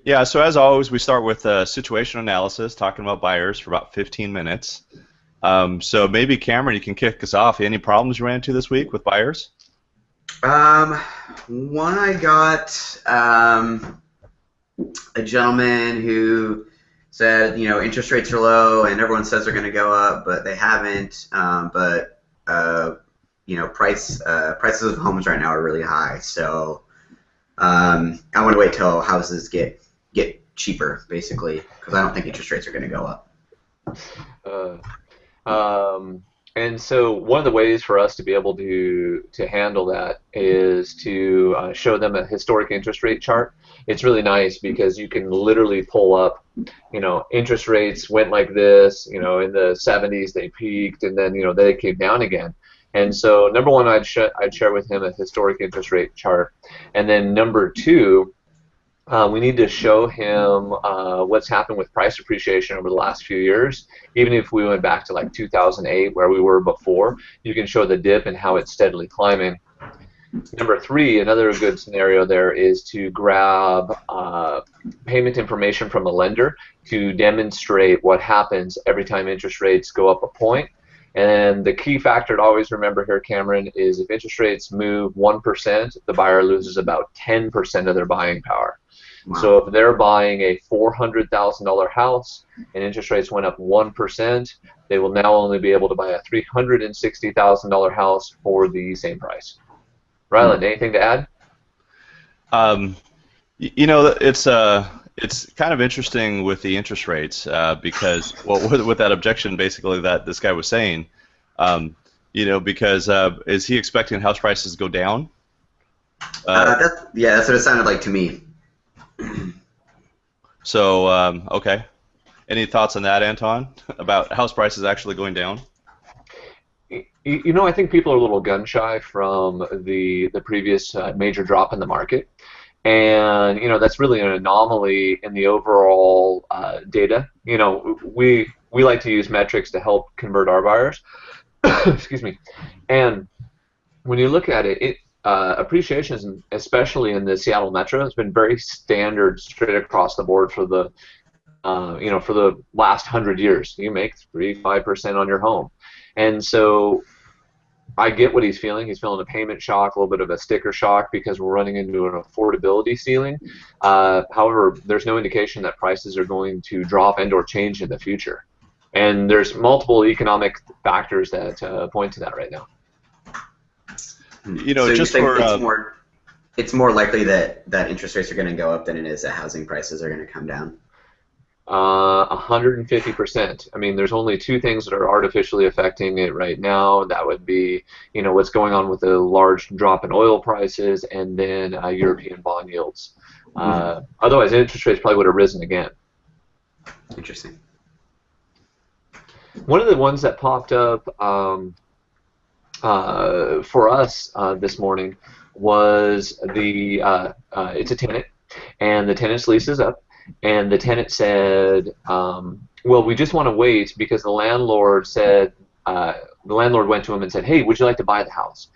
Yeah. So as always, we start with situation analysis, talking about buyers for about 15 minutes. So maybe Cameron, you can kick us off. Any problems you ran into this week with buyers? Um, One I got a gentleman who said, interest rates are low and everyone says they're going to go up, but they haven't. But prices of homes right now are really high, so I want to wait till houses get cheaper, basically, because I don't think interest rates are going to go up. Uh, and so one of the ways for us to be able to handle that is to show them a historic interest rate chart. It's really nice because you can literally pull up, interest rates went like this, in the 70s they peaked and then, they came down again. And so number one, I'd share with him a historic interest rate chart. And then number two, we need to show him what's happened with price appreciation over the last few years. Even if we went back to like 2008 where we were before, you can show the dip and how it's steadily climbing. Number three, another good scenario there is to grab payment information from a lender to demonstrate what happens every time interest rates go up a point. And the key factor to always remember here, Cameron, is if interest rates move 1%, the buyer loses about 10% of their buying power. Wow. So if they're buying a $400,000 house and interest rates went up 1%, they will now only be able to buy a $360,000 house for the same price. Ryland, anything to add? It's kind of interesting with the interest rates because, well, with that objection basically that this guy was saying, because is he expecting house prices to go down? That's what it sounded like to me. So, okay. Any thoughts on that, Anton, about house prices actually going down? I think people are a little gun-shy from the previous major drop in the market. And, that's really an anomaly in the overall data. We like to use metrics to help convert our buyers. Excuse me. And when you look at it, appreciation, especially in the Seattle Metro, has been very standard straight across the board for the, for the last 100 years. You make 3-5% on your home. And so I get what he's feeling. He's feeling a payment shock, a little bit of a sticker shock because we're running into an affordability ceiling. However, there's no indication that prices are going to drop and or change in the future. And there's multiple economic factors that point to that right now. So just you think for it's more likely that interest rates are going to go up than it is that housing prices are going to come down? 150%. I mean, there's only two things that are artificially affecting it right now. That would be, what's going on with the large drop in oil prices and then European bond yields. Otherwise, interest rates probably would have risen again. Interesting. One of the ones that popped up for us this morning was it's a tenant, and the tenant's lease is up. And the tenant said, well, we just want to wait because the landlord said, the landlord went to him and said, hey, would you like to buy the house?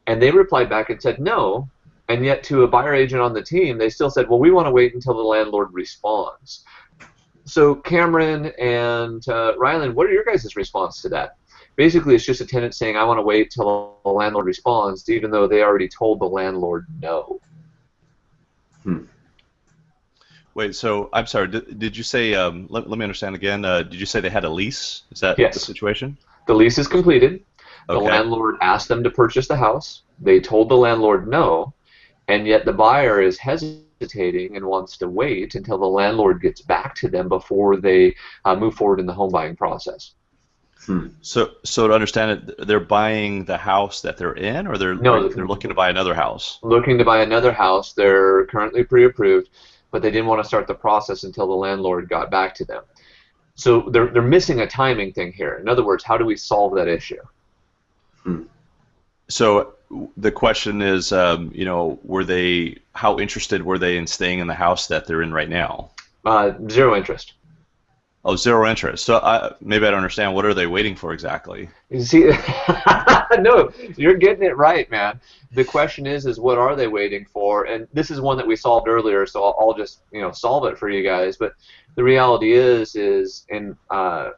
And they replied back and said no. And yet to a buyer agent on the team, they still said, well, we want to wait until the landlord responds. So Cameron and Ryland, what are your guys' response to that? Basically, it's just a tenant saying, I want to wait till the landlord responds, even though they already told the landlord no. Wait, so I'm sorry. Did you say? Let me understand again. Did you say they had a lease? Is that Yes. the situation? The lease is completed. The Okay. landlord asked them to purchase the house. They told the landlord no, and yet the buyer is hesitating and wants to wait until the landlord gets back to them before they move forward in the home buying process. So to understand it, they're buying the house that they're in, or they're looking to buy another house? Looking to buy another house. They're currently pre-approved, but they didn't want to start the process until the landlord got back to them. So they're missing a timing thing here. In other words, how do we solve that issue? So the question is, how interested were they in staying in the house that they're in right now? Zero interest. Oh, zero interest. So maybe I don't understand. What are they waiting for exactly? You see, No, you're getting it right, man. The question is what are they waiting for? And this is one that we solved earlier, so I'll just solve it for you guys. But the reality and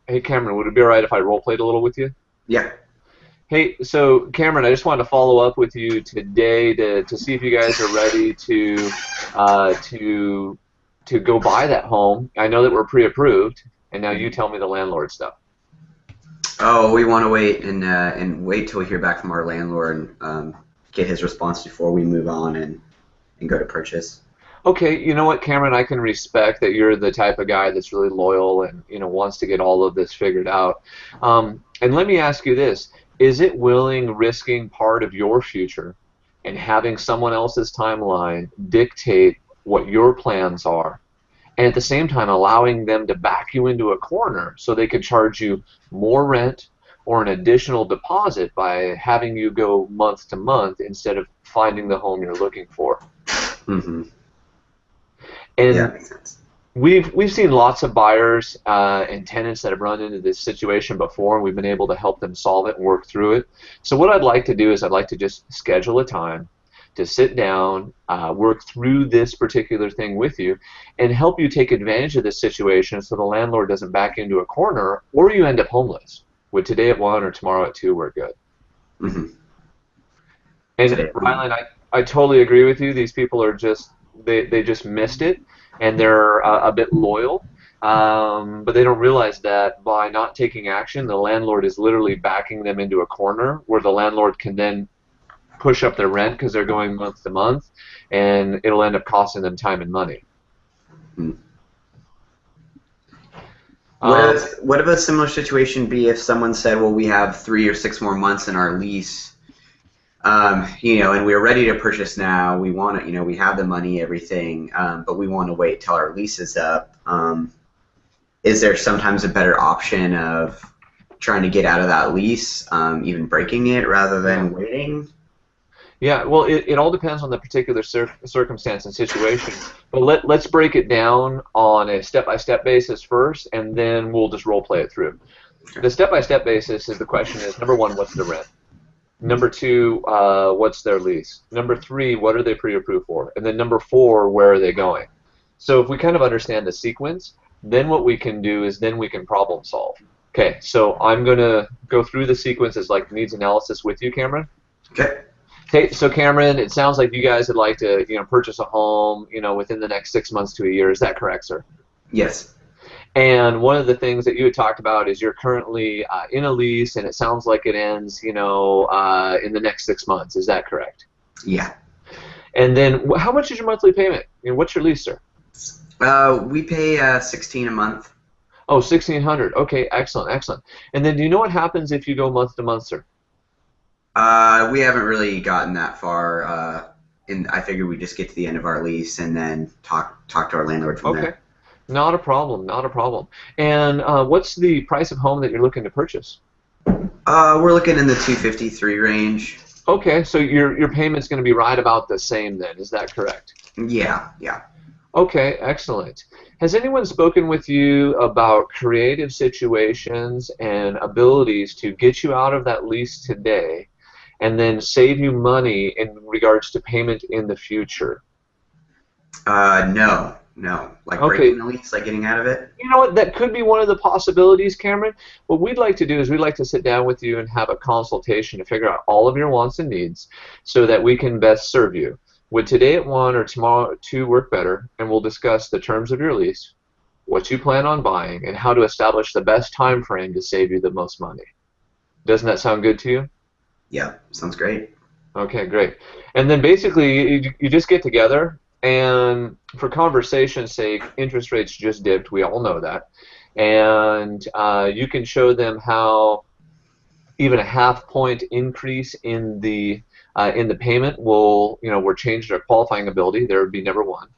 hey, Cameron, would it be all right if I role played a little with you? Yeah. Hey, so Cameron, I just wanted to follow up with you today to see if you guys are ready to go buy that home. I know that we're pre-approved, and now you tell me the landlord stuff. Oh, we want to wait and wait till we hear back from our landlord and get his response before we move on and go to purchase. Okay, you know what, Cameron, I can respect that you're the type of guy that's really loyal and wants to get all of this figured out. And let me ask you this. Is it risking part of your future and having someone else's timeline dictate what your plans are, and at the same time allowing them to back you into a corner so they can charge you more rent or an additional deposit by having you go month to month instead of finding the home you're looking for? Mm-hmm. And yeah, makes sense. We've seen lots of buyers and tenants that have run into this situation before, and we've been able to help them solve it and work through it. So what I'd like to do is I'd like to just schedule a time to sit down, work through this particular thing with you, and help you take advantage of this situation so the landlord doesn't back into a corner or you end up homeless. Would today at 1 or tomorrow at 2 work good? Mm-hmm. And Rylan, I totally agree with you. These people are just they just missed it, and they're a bit loyal, but they don't realize that by not taking action, the landlord is literally backing them into a corner where the landlord can then push up their rent because they're going month to month, and it'll end up costing them time and money. Hmm. What would a similar situation be if someone said, well, we have 3 or 6 more months in our lease, and we're ready to purchase now. We want to, we have the money, everything, but we want to wait till our lease is up. Is there sometimes a better option of trying to get out of that lease, even breaking it rather than waiting? Yeah, well, it all depends on the particular circumstance and situation. But let's break it down on a step-by-step basis first, and then we'll just role-play it through. The step-by-step basis is the question is, number 1, what's the rent? Number 2, what's their lease? Number 3, what are they pre-approved for? And then number 4, where are they going? So if we kind of understand the sequence, then what we can do is then we can problem solve. Okay, so I'm going to go through the sequences like needs analysis with you, Cameron. Okay. Okay, so Cameron, it sounds like you guys would like to, purchase a home, within the next 6 months to a year. Is that correct, sir? Yes. And one of the things that you had talked about is you're currently in a lease, and it sounds like it ends, in the next 6 months. Is that correct? Yeah. And then, how much is your monthly payment? What's your lease, sir? We pay $16 a month. Oh, $1,600. Okay, excellent, excellent. And then, do you know what happens if you go month to month, sir? We haven't really gotten that far. I figured we'd just get to the end of our lease and then talk to our landlord from there. Okay. Not a problem, not a problem. And what's the price of home that you're looking to purchase? We're looking in the $253 range. Okay, so your payment's going to be right about the same then, is that correct? Yeah, yeah. Okay, excellent. Has anyone spoken with you about creative situations and abilities to get you out of that lease today and then save you money in regards to payment in the future? No. Like breaking the lease, like getting out of it? You know what, that could be one of the possibilities, Cameron. What we'd like to do is we'd like to sit down with you and have a consultation to figure out all of your wants and needs so that we can best serve you. Would today at 1 or tomorrow at 2 work better? And we'll discuss the terms of your lease, what you plan on buying, and how to establish the best time frame to save you the most money. Doesn't that sound good to you? Yeah, sounds great. Okay, great. And then basically you just get together, and for conversation's sake, interest rates just dipped. We all know that. And you can show them how even a half-point increase in the payment will, we're changed our qualifying ability. There would be number 1.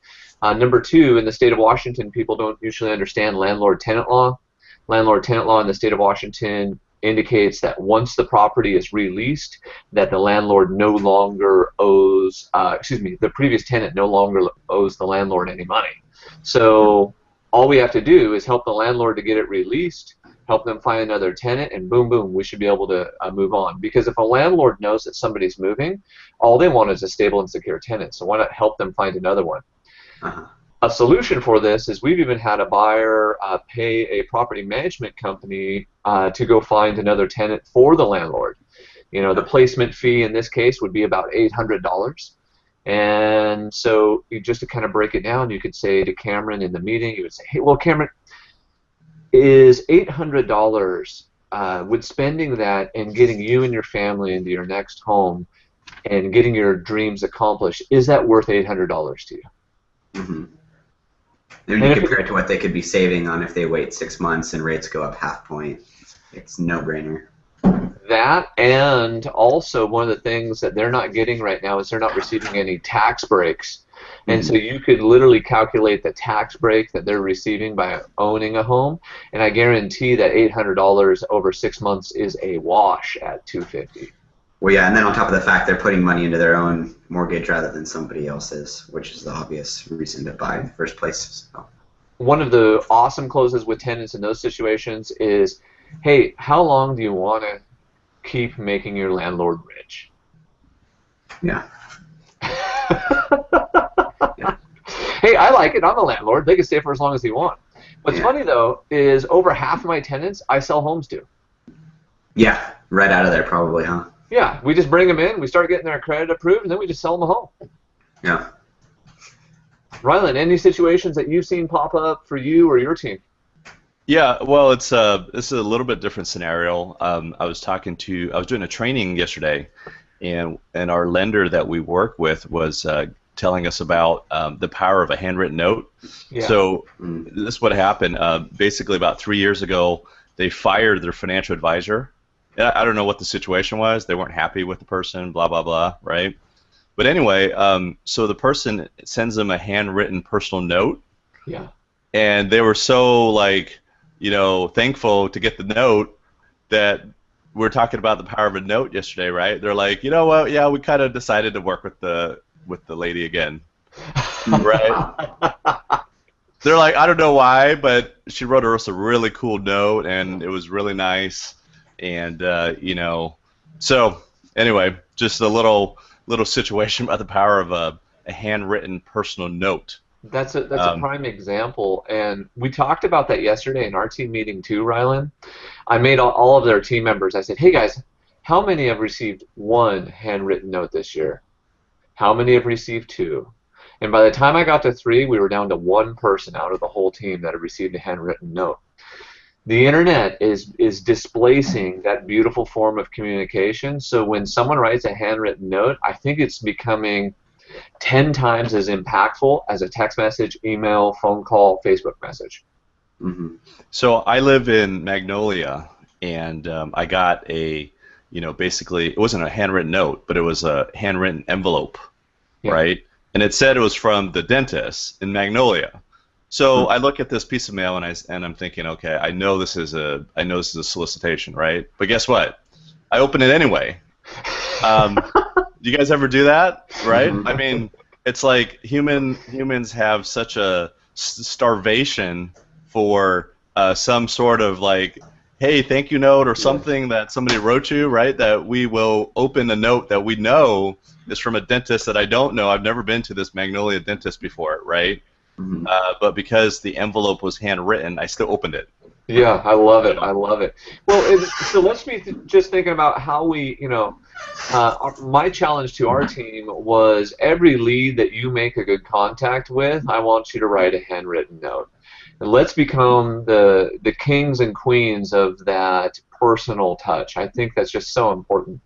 Number 2, in the state of Washington, people don't usually understand landlord-tenant law. Landlord-tenant law in the state of Washington indicates that once the property is released, that the landlord no longer owes, the previous tenant no longer owes the landlord any money. So all we have to do is help the landlord to get it released, help them find another tenant, and boom, boom, we should be able to move on. Because if a landlord knows that somebody's moving, all they want is a stable and secure tenant. So why not help them find another one? Uh-huh. A solution for this is we've even had a buyer pay a property management company to go find another tenant for the landlord. You know, the placement fee in this case would be about $800. And so just to kind of break it down, you could say to Cameron in the meeting, you would say, hey, well, Cameron, is $800 with spending that and getting you and your family into your next home and getting your dreams accomplished, is that worth $800 to you? Mm-hmm. And you compare it to what they could be saving on if they wait 6 months and rates go up half point. It's no-brainer. That, and also one of the things that they're not getting right now is they're not receiving any tax breaks. And so you could literally calculate the tax break that they're receiving by owning a home, and I guarantee that $800 over 6 months is a wash at $250. Well, yeah, and then on top of the fact they're putting money into their own mortgage rather than somebody else's, which is the obvious reason to buy in the first place. So. One of the awesome closes with tenants in those situations is, hey, how long do you want to keep making your landlord rich? Yeah. Yeah. Hey, I like it. I'm a landlord. They can stay for as long as they want. What's funny, though, is over half of my tenants I sell homes to. Yeah, right out of there probably, huh? Yeah, we just bring them in, we start getting their credit approved, and then we just sell them a home. Yeah. Rylan, any situations that you've seen pop up for you or your team? Yeah, well, this is a little bit different scenario. I was doing a training yesterday, and our lender that we work with was telling us about the power of a handwritten note. Yeah. So this is what happened. Basically, about 3 years ago, they fired their financial advisor. I don't know what the situation was. They weren't happy with the person, blah, blah, blah, right? But anyway, so the person sends them a handwritten personal note. Yeah. And they were so, like, thankful to get the note that we were talking about the power of a note yesterday, right? They're like, you know what? Yeah, we kind of decided to work with the lady again, right? They're like, I don't know why, but she wrote us a really cool note, and it was really nice. And so anyway, just a little situation about the power of a handwritten personal note. That's a prime example, and we talked about that yesterday in our team meeting too, Rylan. I made all of their team members, I said, hey guys, how many have received one handwritten note this year? How many have received two? And by the time I got to 3, we were down to 1 person out of the whole team that had received a handwritten note. The internet is displacing that beautiful form of communication. So when someone writes a handwritten note, I think it's becoming 10 times as impactful as a text message, email, phone call, Facebook message. Mm-hmm. So I live in Magnolia, and I got basically it wasn't a handwritten note, but it was a handwritten envelope, right? And it said it was from the dentist in Magnolia. So I look at this piece of mail and I'm thinking, okay, I know this is a solicitation, right? But guess what? I open it anyway. Do you guys ever do that? Right? I mean, it's like humans have such a starvation for some sort of like, hey, thank you note or something that somebody wrote you, right? That we will open a note that we know is from a dentist that I don't know. I've never been to this Magnolia dentist before, right? But because the envelope was handwritten, I still opened it. Yeah, I love it. I love it. Well, so let's be just thinking about how we, my challenge to our team was every lead that you make a good contact with, I want you to write a handwritten note. And let's become the kings and queens of that personal touch. I think that's just so important.